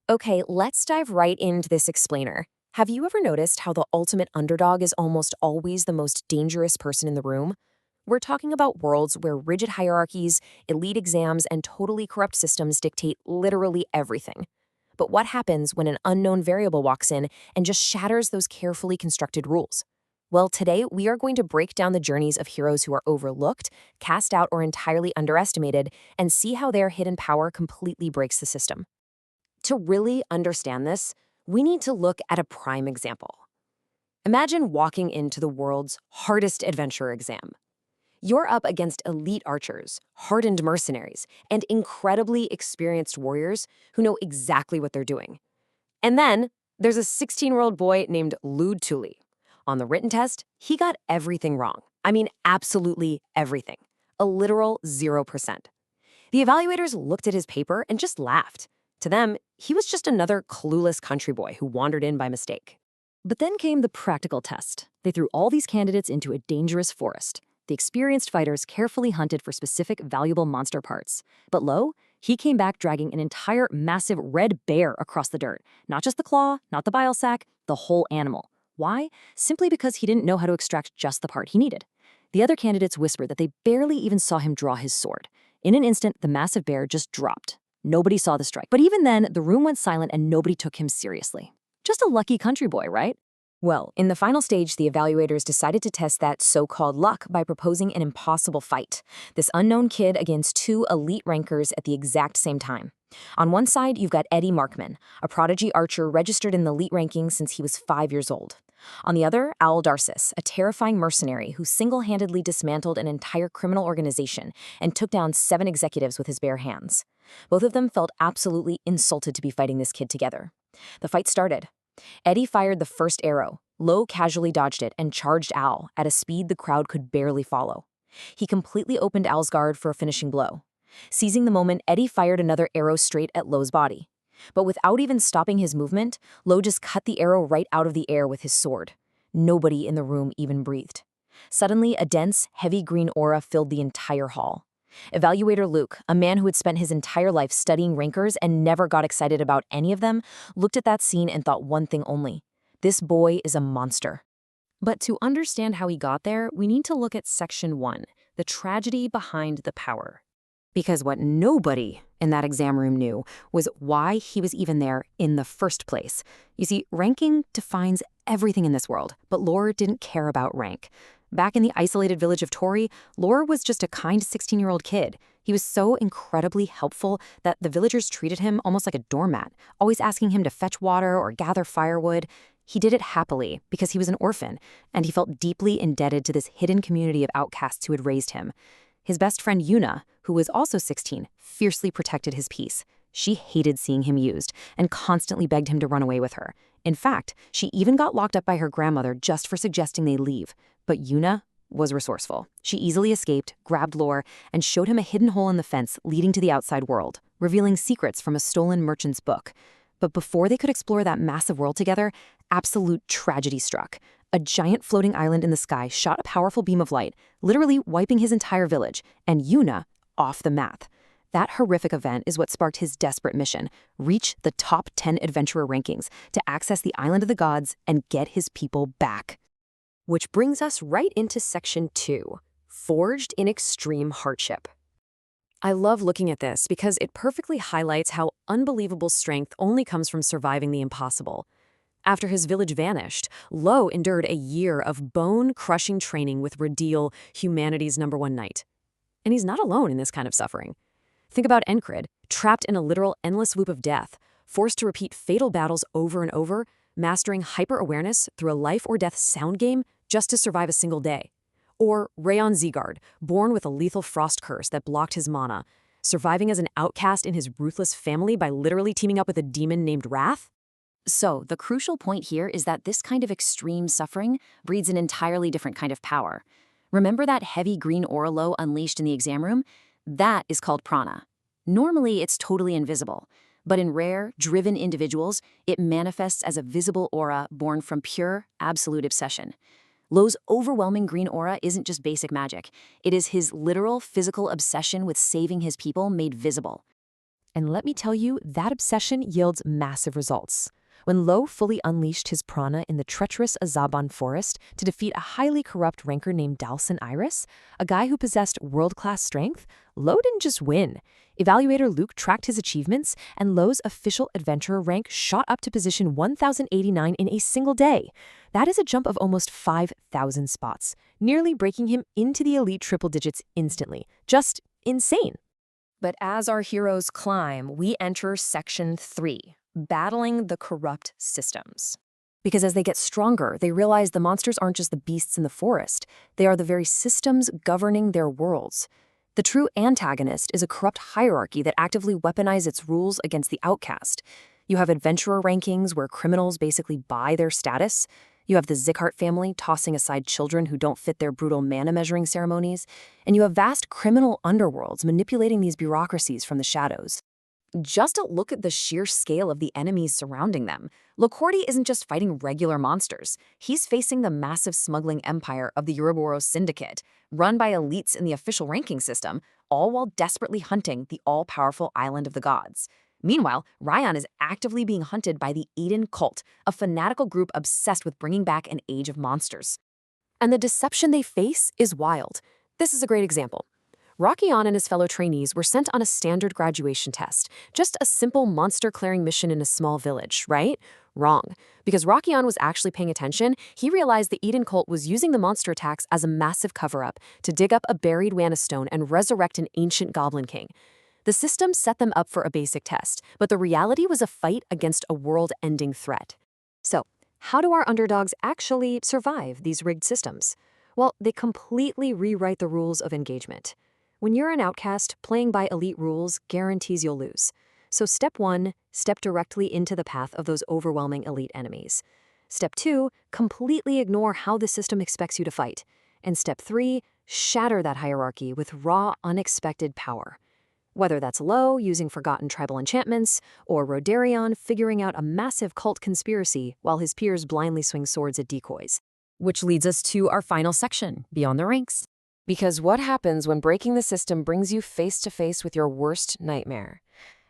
Okay, let's dive right into this explainer. Have you ever noticed how the ultimate underdog is almost always the most dangerous person in the room? We're talking about worlds where rigid hierarchies, elite exams, and totally corrupt systems dictate literally everything. But what happens when an unknown variable walks in and just shatters those carefully constructed rules? Well, today we are going to break down the journeys of heroes who are overlooked, cast out, or entirely underestimated, and see how their hidden power completely breaks the system. To really understand this, we need to look at a prime example. Imagine walking into the world's hardest adventure exam. You're up against elite archers, hardened mercenaries, and incredibly experienced warriors who know exactly what they're doing. And then there's a 16-year-old boy named Lud Tuli. On the written test, he got everything wrong. I mean, absolutely everything. A literal 0%. The evaluators looked at his paper and just laughed. To them, he was just another clueless country boy who wandered in by mistake. But then came the practical test. They threw all these candidates into a dangerous forest. The experienced fighters carefully hunted for specific valuable monster parts. But lo, he came back dragging an entire massive red bear across the dirt. Not just the claw, not the bile sac, the whole animal. Why? Simply because he didn't know how to extract just the part he needed. The other candidates whispered that they barely even saw him draw his sword. In an instant, the massive bear just dropped. Nobody saw the strike. But even then, the room went silent and nobody took him seriously. Just a lucky country boy, right? Well, in the final stage, the evaluators decided to test that so-called luck by proposing an impossible fight. This unknown kid against two elite rankers at the exact same time. On one side, you've got Eddie Markman, a prodigy archer registered in the elite rankings since he was 5 years old. On the other, Owl Darcis, a terrifying mercenary who single-handedly dismantled an entire criminal organization and took down 7 executives with his bare hands. Both of them felt absolutely insulted to be fighting this kid together. The fight started. Eddie fired the first arrow. Low casually dodged it and charged Owl at a speed the crowd could barely follow. He completely opened Owl's guard for a finishing blow. Seizing the moment, Eddie fired another arrow straight at Low's body. But without even stopping his movement, Low just cut the arrow right out of the air with his sword. Nobody in the room even breathed. Suddenly, a dense, heavy green aura filled the entire hall. Evaluator Luke, a man who had spent his entire life studying rankers and never got excited about any of them, looked at that scene and thought one thing only: this boy is a monster. But to understand how he got there, we need to look at Section 1, the tragedy behind the power. Because what nobody in that exam room knew was why he was even there in the first place. You see, ranking defines everything in this world, but Lore didn't care about rank. Back in the isolated village of Tori, Lore was just a kind 16-year-old kid. He was so incredibly helpful that the villagers treated him almost like a doormat, always asking him to fetch water or gather firewood. He did it happily because he was an orphan, and he felt deeply indebted to this hidden community of outcasts who had raised him. His best friend Yuna, who was also 16, fiercely protected his peace. She hated seeing him used and constantly begged him to run away with her. In fact, she even got locked up by her grandmother just for suggesting they leave. But Yuna was resourceful. She easily escaped, grabbed Lore, and showed him a hidden hole in the fence leading to the outside world, revealing secrets from a stolen merchant's book. But before they could explore that massive world together, absolute tragedy struck. A giant floating island in the sky shot a powerful beam of light, literally wiping his entire village, and Yuna off the map. That horrific event is what sparked his desperate mission: reach the top 10 adventurer rankings to access the Island of the Gods and get his people back. Which brings us right into Section 2, Forged in Extreme Hardship. I love looking at this because it perfectly highlights how unbelievable strength only comes from surviving the impossible. After his village vanished, Lo endured a year of bone-crushing training with Radil, humanity's #1 knight. And he's not alone in this kind of suffering. Think about Encred, trapped in a literal endless loop of death, forced to repeat fatal battles over and over, mastering hyper-awareness through a life-or-death sound game just to survive a single day. Or Rayon Zegard, born with a lethal frost curse that blocked his mana, surviving as an outcast in his ruthless family by literally teaming up with a demon named Wrath. So, the crucial point here is that this kind of extreme suffering breeds an entirely different kind of power. Remember that heavy green aura Lo unleashed in the exam room? That is called prana. Normally, it's totally invisible, but in rare, driven individuals, it manifests as a visible aura born from pure, absolute obsession. Lo's overwhelming green aura isn't just basic magic. It is his literal physical obsession with saving his people made visible. And let me tell you, that obsession yields massive results. When Lo fully unleashed his prana in the treacherous Azaban forest to defeat a highly corrupt ranker named Dalsin Iris, a guy who possessed world-class strength, Lo didn't just win. Evaluator Luke tracked his achievements, and Lo's official adventurer rank shot up to position 1089 in a single day. That is a jump of almost 5,000 spots, nearly breaking him into the elite triple digits instantly. Just insane. But as our heroes climb, we enter Section 3, battling the corrupt systems. Because as they get stronger, they realize the monsters aren't just the beasts in the forest. They are the very systems governing their worlds. The true antagonist is a corrupt hierarchy that actively weaponizes its rules against the outcast. You have adventurer rankings where criminals basically buy their status. You have the Zickhart family tossing aside children who don't fit their brutal mana measuring ceremonies. And you have vast criminal underworlds manipulating these bureaucracies from the shadows. Just a look at the sheer scale of the enemies surrounding them. Locordi isn't just fighting regular monsters. He's facing the massive smuggling empire of the Ouroboros Syndicate, run by elites in the official ranking system, all while desperately hunting the all-powerful Island of the Gods. Meanwhile, Ryan is actively being hunted by the Eden Cult, a fanatical group obsessed with bringing back an age of monsters. And the deception they face is wild. This is a great example. Rakian and his fellow trainees were sent on a standard graduation test, just a simple monster-clearing mission in a small village, right? Wrong. Because Rakian was actually paying attention, he realized the Eden Cult was using the monster attacks as a massive cover-up to dig up a buried Wana stone and resurrect an ancient Goblin King. The system set them up for a basic test, but the reality was a fight against a world-ending threat. So, how do our underdogs actually survive these rigged systems? Well, they completely rewrite the rules of engagement. When you're an outcast, playing by elite rules guarantees you'll lose. So step 1, step directly into the path of those overwhelming elite enemies. Step 2, completely ignore how the system expects you to fight. And step 3, shatter that hierarchy with raw, unexpected power. Whether that's Lo using forgotten tribal enchantments, or Rodarion figuring out a massive cult conspiracy while his peers blindly swing swords at decoys. Which leads us to our final section, Beyond the Ranks. Because what happens when breaking the system brings you face to face with your worst nightmare?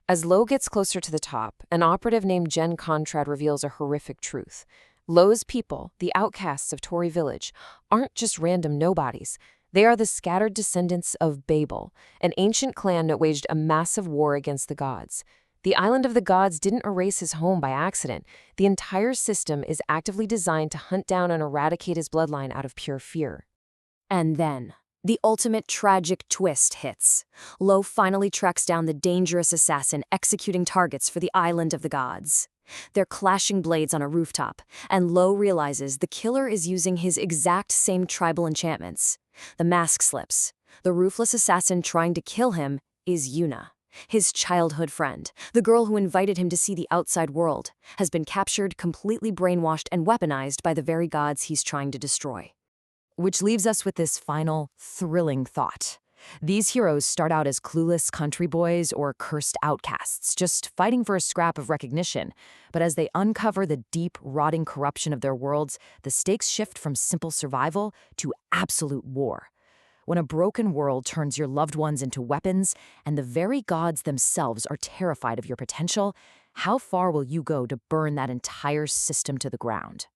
As Lo gets closer to the top, an operative named Jen Contrad reveals a horrific truth. Lo's people, the outcasts of Tory Village, aren't just random nobodies. They are the scattered descendants of Babel, an ancient clan that waged a massive war against the gods. The Island of the Gods didn't erase his home by accident. The entire system is actively designed to hunt down and eradicate his bloodline out of pure fear. And then, the ultimate tragic twist hits. Lo finally tracks down the dangerous assassin executing targets for the Island of the Gods. They're clashing blades on a rooftop, and Lo realizes the killer is using his exact same tribal enchantments. The mask slips. The ruthless assassin trying to kill him is Yuna. His childhood friend, the girl who invited him to see the outside world, has been captured, completely brainwashed, and weaponized by the very gods he's trying to destroy. Which leaves us with this final, thrilling thought. These heroes start out as clueless country boys or cursed outcasts, just fighting for a scrap of recognition. But as they uncover the deep, rotting corruption of their worlds, the stakes shift from simple survival to absolute war. When a broken world turns your loved ones into weapons, and the very gods themselves are terrified of your potential, how far will you go to burn that entire system to the ground?